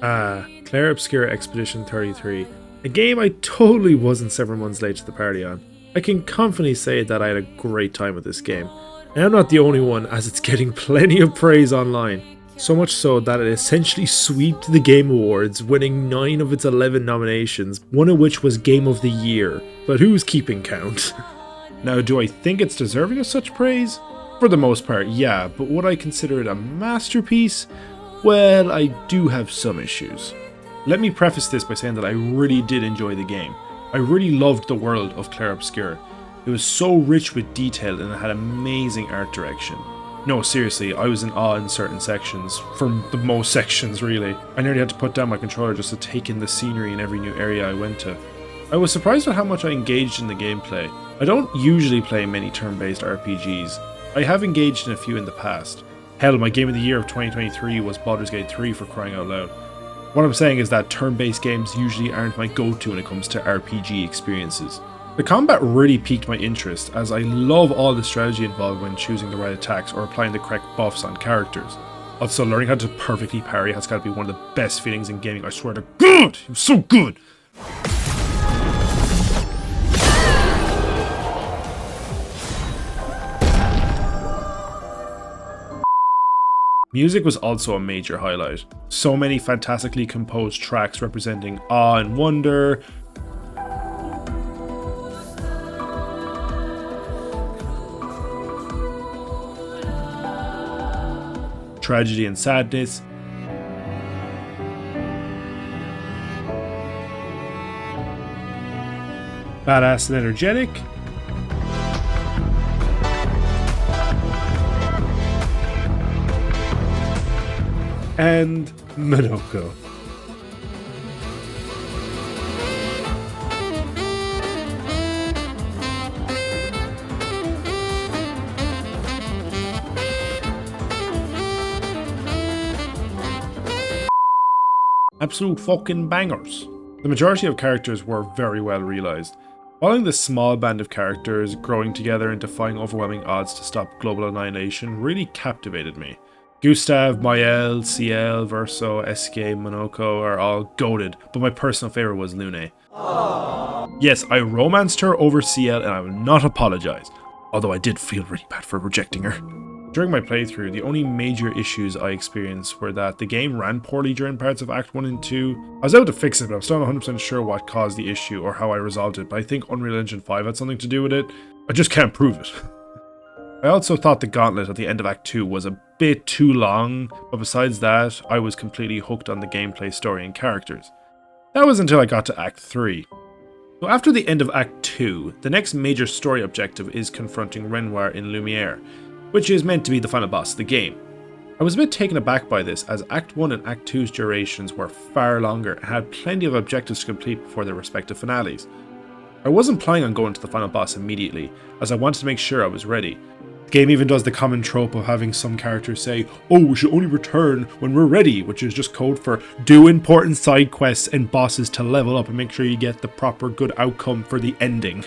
Clair Obscur Expedition 33. A game I totally wasn't several months late to the party on. I can confidently say that I had a great time with this game. And I'm not the only one, as it's getting plenty of praise online. So much so that it essentially swept the Game Awards, winning 9 of its 11 nominations, one of which was Game of the Year. But who's keeping count? Now, do I think it's deserving of such praise? For the most part, yeah, but would I consider it a masterpiece? Well, I do have some issues. Let me preface this by saying that I really did enjoy the game. I really loved the world of Clair Obscur. It was so rich with detail and it had amazing art direction. No, seriously, I was in awe in certain sections, from the most sections really. I nearly had to put down my controller just to take in the scenery in every new area I went to. I was surprised at how much I engaged in the gameplay. I don't usually play many turn-based RPGs. I have engaged in a few in the past. Hell, my game of the year of 2023 was Baldur's Gate 3 for crying out loud. What I'm saying is that turn-based games usually aren't my go-to when it comes to RPG experiences. The combat really piqued my interest, as I love all the strategy involved when choosing the right attacks or applying the correct buffs on characters. Also, learning how to perfectly parry has got to be one of the best feelings in gaming, I swear to God! It was so good! Music was also a major highlight. So many fantastically composed tracks representing awe and wonder, tragedy and sadness, badass and energetic, and Minoko. Absolute fucking bangers. The majority of characters were very well realised. Following this small band of characters growing together and defying overwhelming odds to stop global annihilation really captivated me. Gustav, Mael, Ciel, Verso, SK, Monoko are all goated, but my personal favourite was Lune. Yes, I romanced her over Ciel and I will not apologise, although I did feel really bad for rejecting her. During my playthrough, the only major issues I experienced were that the game ran poorly during parts of Act 1 and 2. I was able to fix it, but I'm still not 100% sure what caused the issue or how I resolved it, but I think Unreal Engine 5 had something to do with it. I just can't prove it. I also thought the gauntlet at the end of Act 2 was a bit too long, but besides that, I was completely hooked on the gameplay, story and characters. That was until I got to Act 3. So after the end of Act 2, the next major story objective is confronting Renoir in Lumiere, which is meant to be the final boss of the game. I was a bit taken aback by this, as Act 1 and Act 2's durations were far longer and had plenty of objectives to complete before their respective finales. I wasn't planning on going to the final boss immediately, as I wanted to make sure I was ready. The game even does the common trope of having some characters say, "Oh, we should only return when we're ready," which is just code for do important side quests and bosses to level up and make sure you get the proper good outcome for the ending.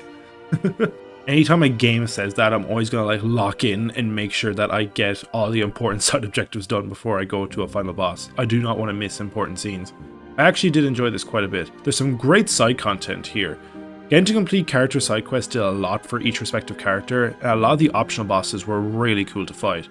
Anytime a game says that, I'm always going to lock in and make sure that I get all the important side objectives done before I go to a final boss. I do not want to miss important scenes. I actually did enjoy this quite a bit. There's some great side content here. Getting to complete character side quests did a lot for each respective character, and a lot of the optional bosses were really cool to fight.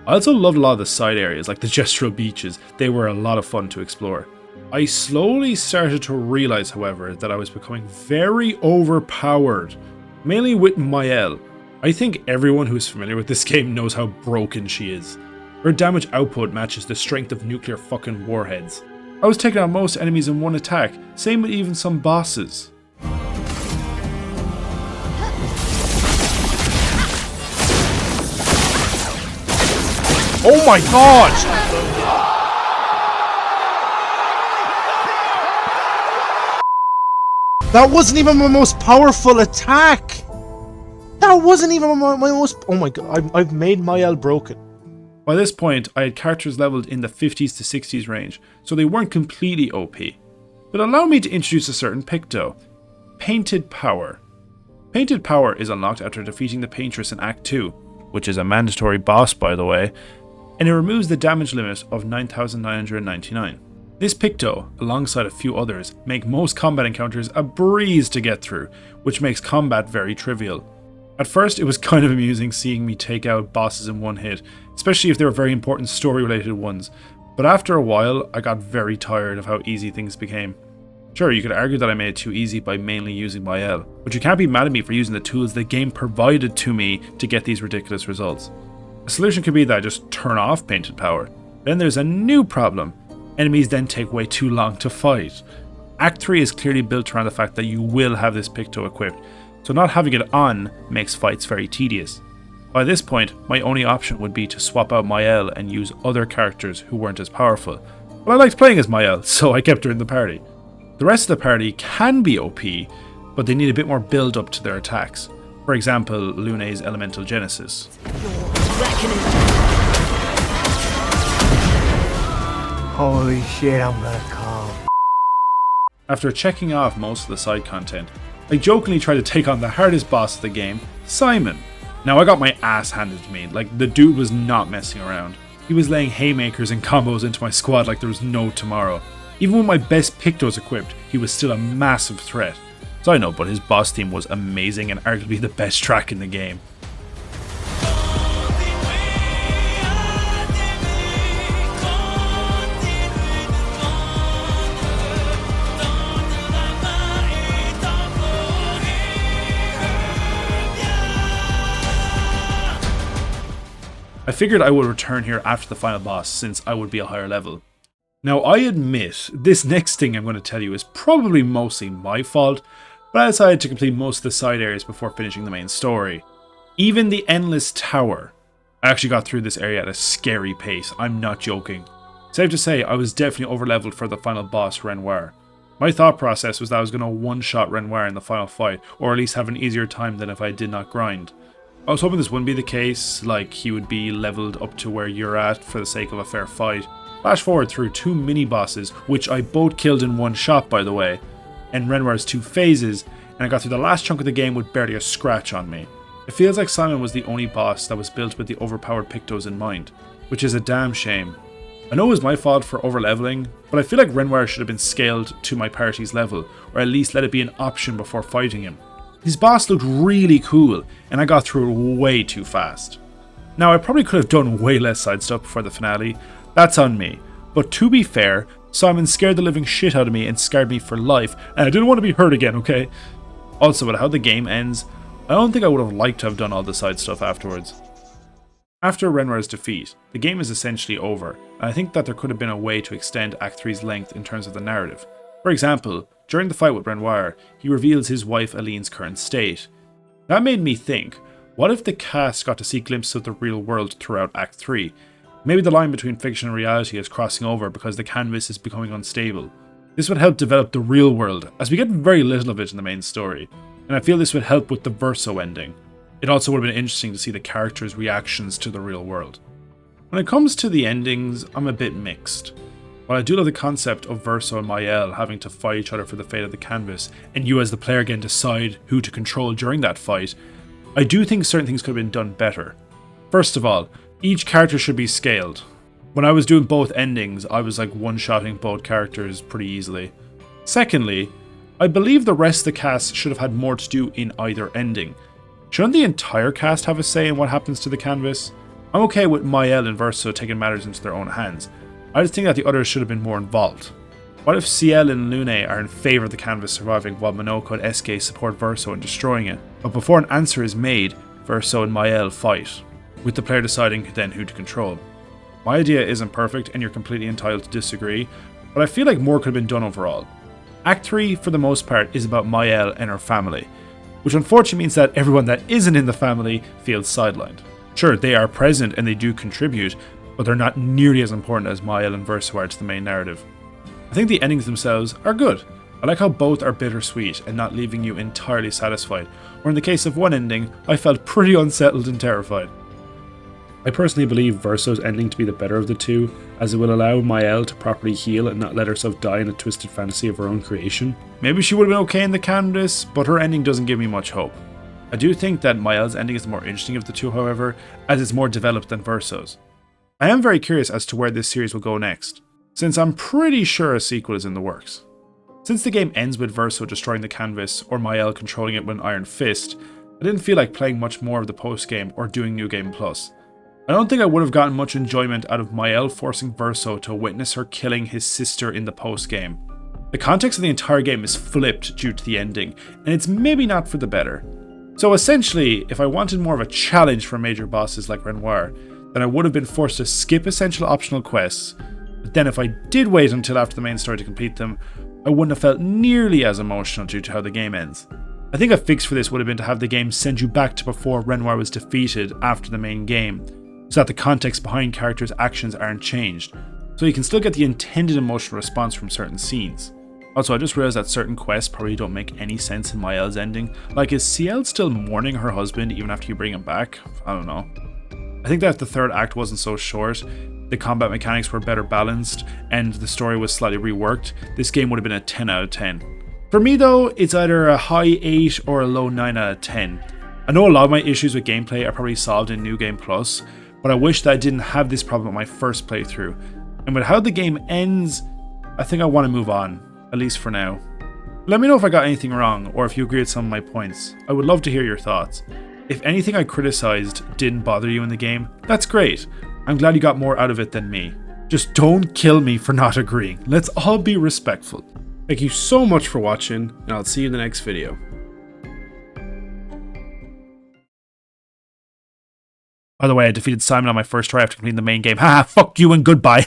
I also loved a lot of the side areas, like the gestural beaches. They were a lot of fun to explore. I slowly started to realise, however, that I was becoming very overpowered. Mainly with Mael. I think everyone who's familiar with this game knows how broken she is. Her damage output matches the strength of nuclear fucking warheads. I was taking out most enemies in one attack, same with even some bosses. Oh my god! That wasn't even my most powerful attack! That wasn't even my most... Oh my god, I've made Mael broken. By this point, I had characters leveled in the 50s to 60s range, so they weren't completely OP. But allow me to introduce a certain Picto. Painted Power. Painted Power is unlocked after defeating the Paintress in Act 2, which is a mandatory boss by the way, and it removes the damage limit of 9,999. This Picto, alongside a few others, make most combat encounters a breeze to get through, which makes combat very trivial. At first, it was kind of amusing seeing me take out bosses in one hit, especially if they were very important story-related ones, but after a while, I got very tired of how easy things became. Sure, you could argue that I made it too easy by mainly using my L, but you can't be mad at me for using the tools the game provided to me to get these ridiculous results. A solution could be that I just turn off Painted Power. Then there's a new problem. Enemies then take way too long to fight. Act 3 is clearly built around the fact that you will have this Picto equipped, so not having it on makes fights very tedious. By this point, my only option would be to swap out Mael and use other characters who weren't as powerful. But I liked playing as Mael, so I kept her in the party. The rest of the party can be OP, but they need a bit more build up to their attacks. For example, Lune's Elemental Genesis. Holy shit, I'm gonna come. After checking off most of the side content, I jokingly tried to take on the hardest boss of the game, Simon. Now I got my ass handed to me, like the dude was not messing around. He was laying haymakers and combos into my squad like there was no tomorrow. Even with my best Pictos equipped, he was still a massive threat. So I know, but his boss theme was amazing and arguably the best track in the game. I figured I would return here after the final boss since I would be a higher level. Now I admit, this next thing I'm going to tell you is probably mostly my fault, but I decided to complete most of the side areas before finishing the main story. Even the Endless Tower. I actually got through this area at a scary pace, I'm not joking. Safe to say, I was definitely overleveled for the final boss, Renoir. My thought process was that I was going to one-shot Renoir in the final fight, or at least have an easier time than if I did not grind. I was hoping this wouldn't be the case, like he would be leveled up to where you're at for the sake of a fair fight. Flash forward through 2 mini-bosses, which I both killed in one shot by the way, and Renoir's 2 phases, and I got through the last chunk of the game with barely a scratch on me. It feels like Simon was the only boss that was built with the overpowered Pictos in mind, which is a damn shame. I know it was my fault for overleveling, but I feel like Renoir should have been scaled to my party's level, or at least let it be an option before fighting him. His boss looked really cool, and I got through it way too fast. Now I probably could have done way less side stuff before the finale, that's on me, but to be fair, Simon scared the living shit out of me and scarred me for life, and I didn't want to be hurt again, okay? Also, with how the game ends, I don't think I would have liked to have done all the side stuff afterwards. After Renoir's defeat, the game is essentially over, and I think that there could have been a way to extend Act 3's length in terms of the narrative. For example, during the fight with Renoir, he reveals his wife Aline's current state. That made me think, what if the cast got to see glimpses of the real world throughout Act 3? Maybe the line between fiction and reality is crossing over because the canvas is becoming unstable. This would help develop the real world, as we get very little of it in the main story, and I feel this would help with the Verso ending. It also would have been interesting to see the characters' reactions to the real world. When it comes to the endings, I'm a bit mixed. While I do love the concept of Verso and Mael having to fight each other for the fate of the canvas, and you as the player can decide who to control during that fight, I do think certain things could have been done better. First of all, each character should be scaled. When I was doing both endings, I was like one-shotting both characters pretty easily. Secondly, I believe the rest of the cast should have had more to do in either ending. Shouldn't the entire cast have a say in what happens to the canvas? I'm okay with Mael and Verso taking matters into their own hands. I just think that the others should have been more involved. What if Ciel and Lune are in favour of the canvas surviving while Monoko and SK support Verso in destroying it? But before an answer is made, Verso and Mael fight, with the player deciding then who to control. My idea isn't perfect and you're completely entitled to disagree, but I feel like more could have been done overall. Act 3, for the most part, is about Mael and her family, which unfortunately means that everyone that isn't in the family feels sidelined. Sure, they are present and they do contribute, but they're not nearly as important as Mael and Verso are to the main narrative. I think the endings themselves are good. I like how both are bittersweet and not leaving you entirely satisfied, or in the case of one ending, I felt pretty unsettled and terrified. I personally believe Verso's ending to be the better of the two, as it will allow Mael to properly heal and not let herself die in a twisted fantasy of her own creation. Maybe she would have been okay in the canvas, but her ending doesn't give me much hope. I do think that Mael's ending is the more interesting of the two, however, as it's more developed than Verso's. I am very curious as to where this series will go next. since I'm pretty sure a sequel is in the works. Since the game ends with Verso destroying the canvas or Mael controlling it with an iron fist, I didn't feel like playing much more of the post-game or doing New Game Plus. I don't think I would have gotten much enjoyment out of Mael forcing Verso to witness her killing his sister in the post-game. The context of the entire game is flipped due to the ending, and it's maybe not for the better. So essentially, if I wanted more of a challenge for major bosses like Renoir, then I would have been forced to skip essential optional quests, but then if I did wait until after the main story to complete them, I wouldn't have felt nearly as emotional due to how the game ends. I think a fix for this would have been to have the game send you back to before Renoir was defeated after the main game, so that the context behind characters' actions aren't changed, so you can still get the intended emotional response from certain scenes. Also, I just realized that certain quests probably don't make any sense in Mael's ending. Like, is Ciel still mourning her husband even after you bring him back? I don't know. I think that if the third act wasn't so short, the combat mechanics were better balanced, and the story was slightly reworked, this game would have been a 10 out of 10. For me though, it's either a high 8 or a low 9 out of 10. I know a lot of my issues with gameplay are probably solved in New Game Plus, but I wish that I didn't have this problem at my first playthrough. And with how the game ends, I think I want to move on, at least for now. Let me know if I got anything wrong, or if you agree with some of my points. I would love to hear your thoughts. If anything I criticized didn't bother you in the game, that's great. I'm glad you got more out of it than me. Just don't kill me for not agreeing. Let's all be respectful. Thank you so much for watching, and I'll see you in the next video. By the way, I defeated Simon on my first try after completing the main game. Haha, fuck you and goodbye.